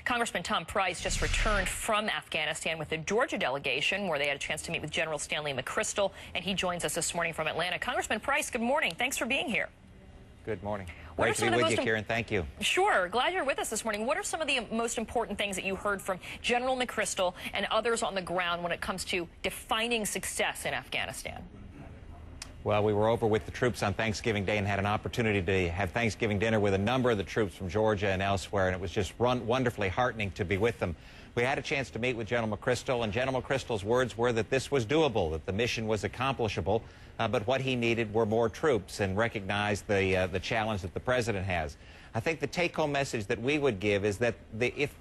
Congressman Tom Price just returned from Afghanistan with the Georgia delegation, where they had a chance to meet with General Stanley McChrystal, and he joins us this morning from Atlanta. Congressman Price, good morning. Thanks for being here. Good morning. Great to be with you, Karen. Thank you. Sure. Glad you're with us this morning. What are some of the most important things that you heard from General McChrystal and others on the ground when it comes to defining success in Afghanistan? Well, we were over with the troops on Thanksgiving Day and had an opportunity to have Thanksgiving dinner with a number of the troops from Georgia and elsewhere, and it was just wonderfully heartening to be with them. We had a chance to meet with General McChrystal, and General McChrystal's words were that this was doable, that the mission was accomplishable, but what he needed were more troops, and recognized the challenge that the president has. I think the take-home message that we would give is that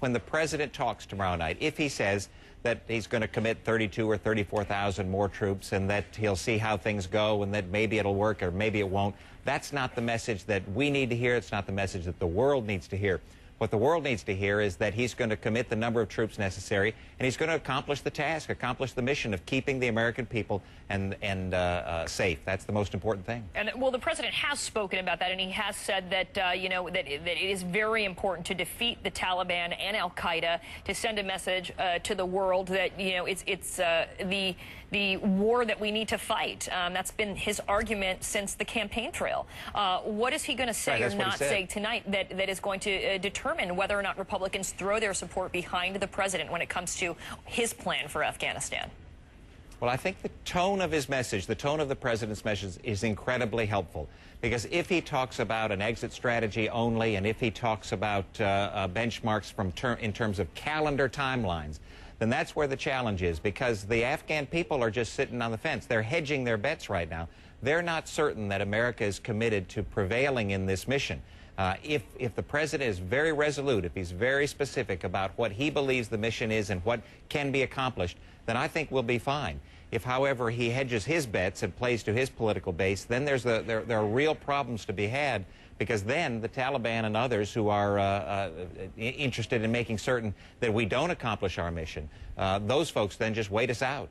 when the president talks tomorrow night, if he says that he's going to commit 32 or 34,000 more troops and that he'll see how things go and that maybe it'll work or maybe it won't, that's not the message that we need to hear. It's not the message that the world needs to hear. What the world needs to hear is that he's going to commit the number of troops necessary, and he's going to accomplish the task, accomplish the mission of keeping the American people safe. That's the most important thing. And well, the president has spoken about that, and he has said that that it is very important to defeat the Taliban and al-Qaeda, to send a message to the world that it's the war that we need to fight. That's been his argument since the campaign trail. What is he going to say or not say tonight that is going to determine whether or not Republicans throw their support behind the president when it comes to his plan for Afghanistan? Well, I think the tone of his message, the tone of the president's message is incredibly helpful, because if he talks about an exit strategy only, and if he talks about benchmarks in terms of calendar timelines, then that's where the challenge is, because the Afghan people are just sitting on the fence. They're hedging their bets right now. They're not certain that America is committed to prevailing in this mission. If the president is very resolute, if he's very specific about what he believes the mission is and what can be accomplished, then I think we'll be fine. If, however, he hedges his bets and plays to his political base, then there are real problems to be had, because then the Taliban and others who are interested in making certain that we don't accomplish our mission, those folks then just wait us out.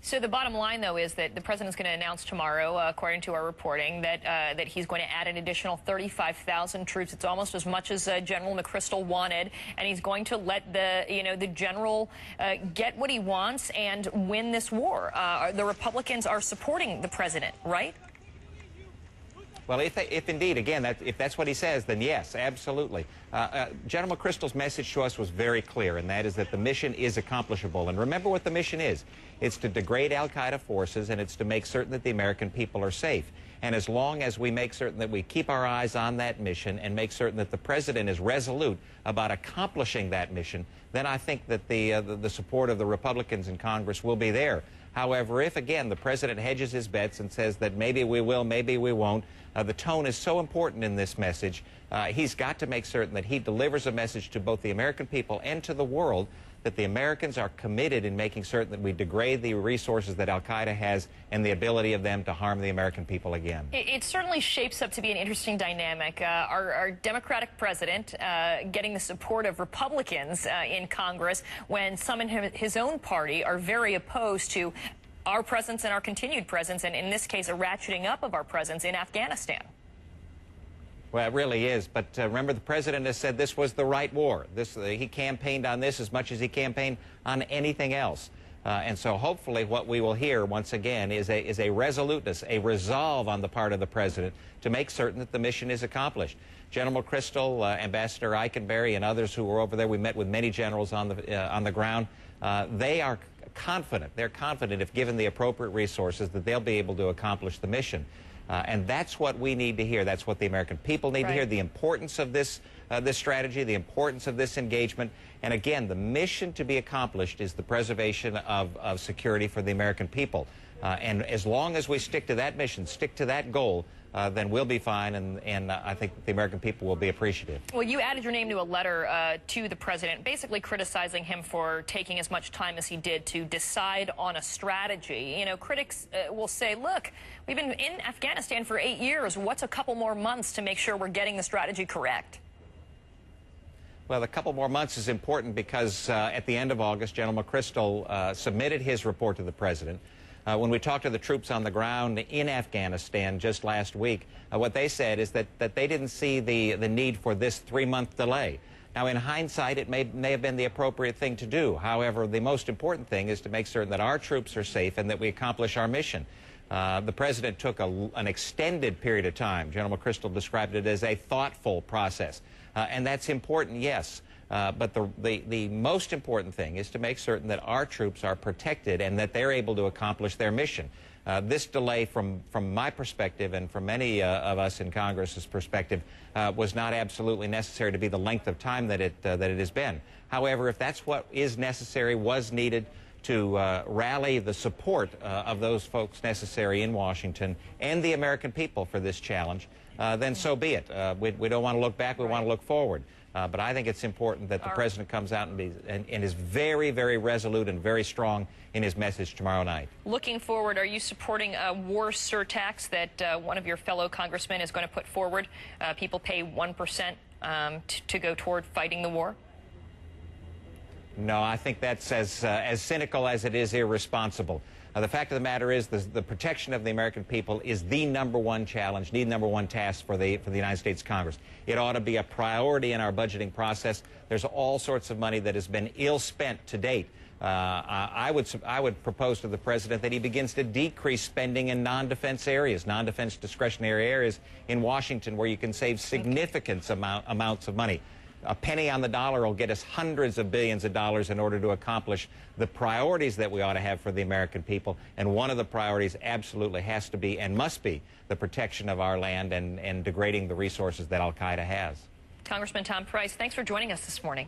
So the bottom line, though, is that the president's going to announce tomorrow, according to our reporting, that he's going to add an additional 35,000 troops. It's almost as much as General McChrystal wanted, and he's going to let the general get what he wants and win this war. The Republicans are supporting the president, right? Well, if indeed, again, if that's what he says, then yes, absolutely. General McChrystal's message to us was very clear, and that is that the mission is accomplishable. And remember what the mission is. It's to degrade al-Qaeda forces, and it's to make certain that the American people are safe. And as long as we make certain that we keep our eyes on that mission and make certain that the president is resolute about accomplishing that mission, then I think that the support of the Republicans in Congress will be there. However, if, again, the president hedges his bets and says that maybe we will, maybe we won't, the tone is so important in this message. He's got to make certain that he delivers a message to both the American people and to the world that the Americans are committed in making certain that we degrade the resources that al-Qaeda has and the ability of them to harm the American people again. It certainly shapes up to be an interesting dynamic. Our Democratic president getting the support of Republicans in Congress, when some in his own party are very opposed to our presence and our continued presence, and in this case a ratcheting up of our presence in Afghanistan. Well, it really is. But remember, the president has said this was the right war. He campaigned on this as much as he campaigned on anything else. And so hopefully what we will hear once again is a resoluteness, a resolve on the part of the president to make certain that the mission is accomplished. General McChrystal, Ambassador Eikenberry, and others who were over there, we met with many generals on the ground. They are confident. They're confident, if given the appropriate resources, that they'll be able to accomplish the mission. And that's what we need to hear. That's what the American people need to hear, the importance of this strategy, the importance of this engagement. And again, the mission to be accomplished is the preservation of security for the American people. And as long as we stick to that mission, stick to that goal, then we'll be fine, and I think the American people will be appreciative. Well, you added your name to a letter to the president, basically criticizing him for taking as much time as he did to decide on a strategy. You know, critics will say, look, we've been in Afghanistan for 8 years. What's a couple more months to make sure we're getting the strategy correct? Well, a couple more months is important because at the end of August, General McChrystal submitted his report to the president. When we talked to the troops on the ground in Afghanistan just last week, what they said is that they didn't see the need for this 3-month delay. Now, in hindsight, it may have been the appropriate thing to do. However, the most important thing is to make certain that our troops are safe and that we accomplish our mission. The president took an extended period of time. General McChrystal described it as a thoughtful process. And that's important, yes. But the most important thing is to make certain that our troops are protected and that they're able to accomplish their mission. This delay, from my perspective and from many of us in Congress's perspective, was not absolutely necessary to be the length of time that it has been. However, if that's what is necessary, was needed to rally the support of those folks necessary in Washington and the American people for this challenge, then so be it. We don't want to look back, we want to look forward. But I think it's important that the president comes out and is very, very resolute and very strong in his message tomorrow night. Looking forward, are you supporting a war surtax that one of your fellow congressmen is going to put forward? People pay 1% to go toward fighting the war? No, I think that's as cynical as it is irresponsible. The fact of the matter is the protection of the American people is the #1 challenge, the #1 task for the United States Congress. It ought to be a priority in our budgeting process. There's all sorts of money that has been ill-spent to date. I would propose to the president that he begins to decrease spending in non-defense areas, non-defense discretionary areas in Washington where you can save significant amounts of money. A penny on the dollar will get us hundreds of billions of dollars in order to accomplish the priorities that we ought to have for the American people. And one of the priorities absolutely has to be and must be the protection of our land and degrading the resources that al-Qaeda has. Congressman Tom Price, thanks for joining us this morning.